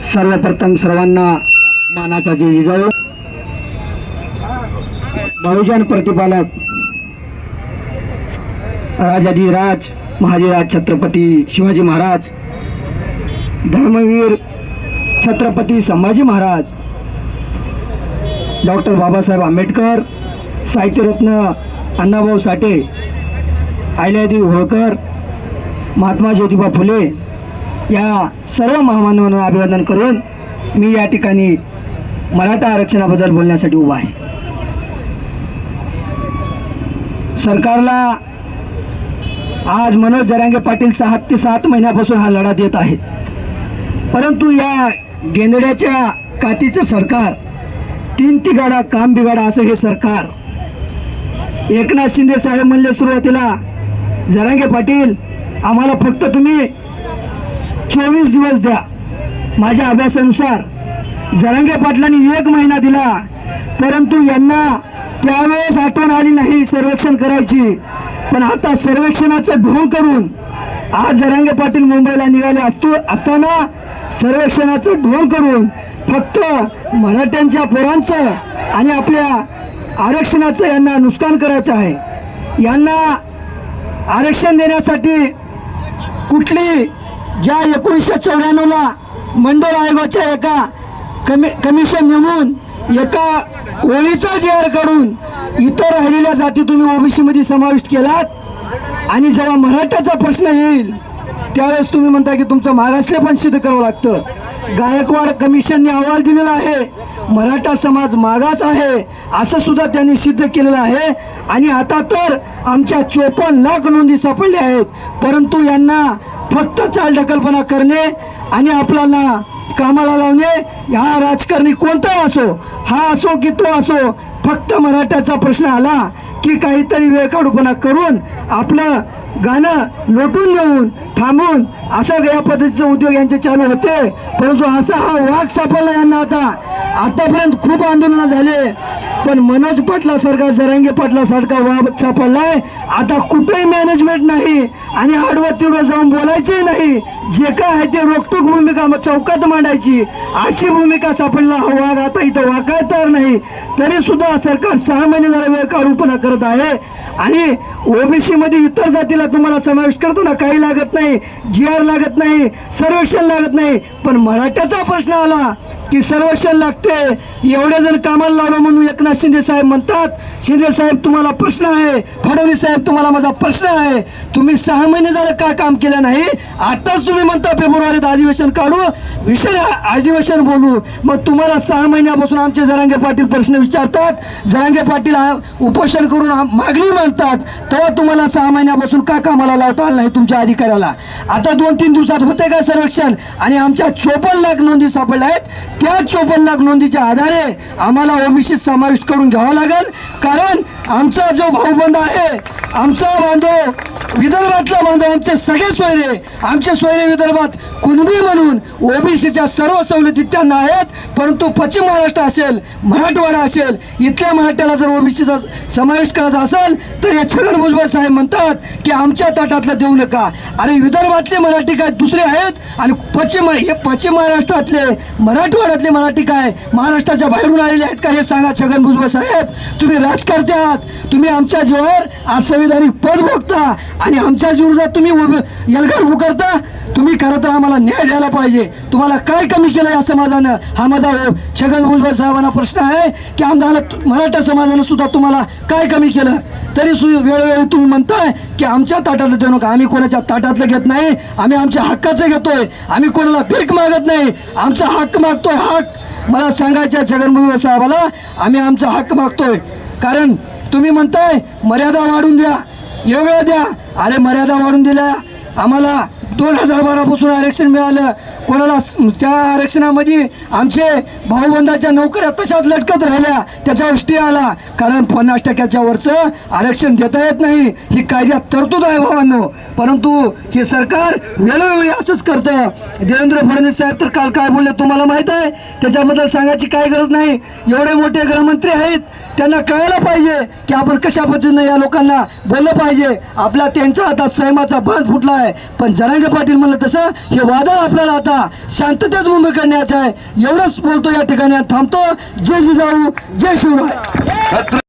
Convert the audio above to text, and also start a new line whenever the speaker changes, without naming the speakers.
सर्वप्रथम सर्वांना मानाचा जय जिजाऊ। बहुजन प्रतिपालक राजाधिराज महाराज छत्रपती शिवाजी महाराज, धर्मवीर छत्रपती संभाजी महाराज, डॉक्टर बाबासाहेब आंबेडकर, साहित्यरत्न अण्णाभाऊ साठे, अहिल्यादेवी होळकर, महात्मा ज्योतिबा फुले या सर्व महामानवांना अभिवादन करून मी या ठिकाणी मराठा आरक्षणाबद्दल बोलण्यासाठी उभा आहे। सरकारला आज मनोज जरांगे पाटील 6 ते 7 महिन्यापासून हा लढा देत आहेत, परंतु या गेंदड्याच्या कातीचं सरकार, 3 तिगाडा काम बिगाडा असं हे सरकार। एकनाथ शिंदे साहेब म्हणले सुरुवातीला, जरांगे पाटील आम्हाला फक्त तुम्ही 24 दिवस द्या। माझ्या अभ्यासानुसार जरांगे पाटलांनी 1 महिना दिला, परंतु यांना त्यावेळेस आठवण आली नाही सर्वेक्षण करायची। पण आता सर्वेक्षणाचं ढोंग करून आज जरांगे पाटील मुंबईला निघाले असताना सर्वेक्षणाचं ढोंग करून फक्त मराठ्यांच्या पोरांचं आणि आपल्या आरक्षणाचं यांना नुकसान करायचं आहे। यांना आरक्षण देण्यासाठी कुठली ज्या 1994ला मंडळ आयोगाच्या एका कमिशन नेमून एका ओळीचा जी.आर काढून इतर राहिलेल्या जाती तुम्ही ओबीसी मध्ये समाविष्ट केलात, आणि जेव्हा मराठ्याचा प्रश्न येईल त्यावेळेस तुम्ही म्हणता की तुमचं मागासले पण सिद्ध करावं लागतं। गायकवाड कमिशनने अहवाल दिलेला आहे, मराठा समाज मागास आहे असं सुद्धा त्यांनी सिद्ध केलेलं आहे। आणि आता तर आमच्या 54 लाख नोंदी सापडल्या आहेत, परंतु यांना फक्त चालढकलपणा करणे आणि आपल्याला कामाला लावणे। हा राजकारणी कोणताही असो, हा असो की तो असो, फक्त मराठ्याचा प्रश्न आला की काहीतरी वेळकाढूपणा करून आपलं गाणं लोटून देऊन थांबून असं या पद्धतीचे उद्योग यांचे चालू होते। परंतु असा हा वाघ सापडला यांना। आतापर्यंत खूप आंदोलनं झाले, पण मनोज पाटलासारखा जरांगे पाटलासारखा वाघ सापडलाय। आता कुठेही मॅनेजमेंट नाही आणि आडवं तिडवं जाऊन बोलायचे नाही, जे काय आहे ते रोकटोक भूमिका चौकात मांडायची अशी भूमिका सापडला हा वाघ। आता इथं वाकाय तयार नाही, तरी सुद्धा सरकार 6 महिने झाला वेळ काढूपणा करत आहे। आणि ओबीसी मध्ये इतर जातीला तुम्हाला समावेश करताना काही लागत नाही, जी.आर लागत नाही, सर्वेक्षण लागत नाही, पण मराठ्याचा प्रश्न आला की सर्वेक्षण लागते। एवढे जण कामाला लावलं म्हणून एकनाथ शिंदे साहेब म्हणतात, शिंदे साहेब तुम्हाला प्रश्न आहे, फडणवीस साहेब तुम्हाला माझा प्रश्न आहे, तुम्ही 6 महिने झालं का काम केलं नाही? आताच तुम्ही म्हणता फेब्रुवारीत अधिवेशन काढू, विषय अधिवेशन बोलू। मग तुम्हाला 6 महिन्यापासून आमचे जरांगे पाटील प्रश्न विचारतात, जरांगे पाटील उपोषण करून मागणी मांडतात, तेव्हा तुम्हाला 6 महिन्यापासून का कामाला लावता आलं नाही तुमच्या अधिकाऱ्याला? आता 2-3 दिवसात होते का सर्वेक्षण? आणि आमच्या 54 लाख नोंदी सापडल्या आहेत, त्या 54 लाख नोंदीच्या आधारे आम्हाला ओबीसीत समाविष्ट करून घ्यावं लागेल। कारण आमचा जो भाऊबंद आहे, आमचा बांधव विदर्भातला बांधव, आमचे सगळे सोयरे, आमचे सोयरे विदर्भात कुणबी म्हणून ओबीसीच्या सर्व सवलती त्यांना आहेत, परंतु पश्चिम महाराष्ट्र असेल, मराठवाडा असेल, इथल्या मराठ्याला जर ओबीसीचा समावेश करायचा असेल तर या छगन भुजबळ साहेब म्हणतात की आमच्या ताटातलं देऊ नका। अरे विदर्भातले मराठी काय दुसरे आहेत, आणि पश्चिम महाराष्ट्रातले मराठवाड्यातले मराठी काय महाराष्ट्राच्या बाहेरून आलेले आहेत का? हे सांगा छगन भुजबळ साहेब। तुम्ही राजकारते आहात, तुम्ही आमच्या जीवावर आज संविधानिक पद भोगता आणि आमच्या विरोधात तुम्ही एल्गार पुकारता। तुम्ही खरं तर आम्हाला न्याय द्यायला पाहिजे। तुम्हाला काय कमी केलं या समाजानं? हा माझा छगन भुजबळ साहेबांना प्रश्न आहे की आम्हाला मराठा समाजानं सुद्धा तुम्हाला काय कमी केलं? तरी वेळोवेळी तुम्ही म्हणताय की आमच्या ताटातलं देऊ नका। आम्ही कोणाच्या ताटातलं घेत नाही, आम्ही आमच्या हक्काचं घेतोय, आम्ही कोणाला भीक मागत नाही, आमचा हक्क मागतोय। हक्क मला सांगायचं छगन भुजबळ साहेबाला, आम्ही आमचा हक्क मागतोय। कारण तुम्ही म्हणताय मर्यादा वाढून द्या, एवढं द्या। अरे मर्यादा वाढून दिल्या, आम्हाला 2012 पासून आरक्षण मिळालं, कोणाला त्या आरक्षणामध्ये आमचे भाऊबंदाच्या नोकऱ्या तशाच लटकत राहिल्या, त्याच्यावर स्टे आला। कारण 50% वरचं आरक्षण देता येत नाही, ही कायद्यात तरतूद आहे भावांनो। परंतु हे सरकार वेळोवेळी असंच करतं। देवेंद्र फडणवीस साहेब तर काल काय बोलले तुम्हाला माहीत आहे, त्याच्याबद्दल सांगायची काय गरज नाही। एवढे मोठे गृहमंत्री आहेत, त्यांना कळायला पाहिजे की आपण कशा पद्धतीने या लोकांना बोललं पाहिजे। आपला त्यांच्या हातात संयमाचा बांध फुटला आहे, पण जरांगे जरांगे पाटील म्हणलं तसं हे वादळ आपल्याला आता शांततेत मुंबई करण्याचं आहे. एवढंच बोलतो या ठिकाणी आणि थांबतो. जय जिजाऊ, जय शिवराय.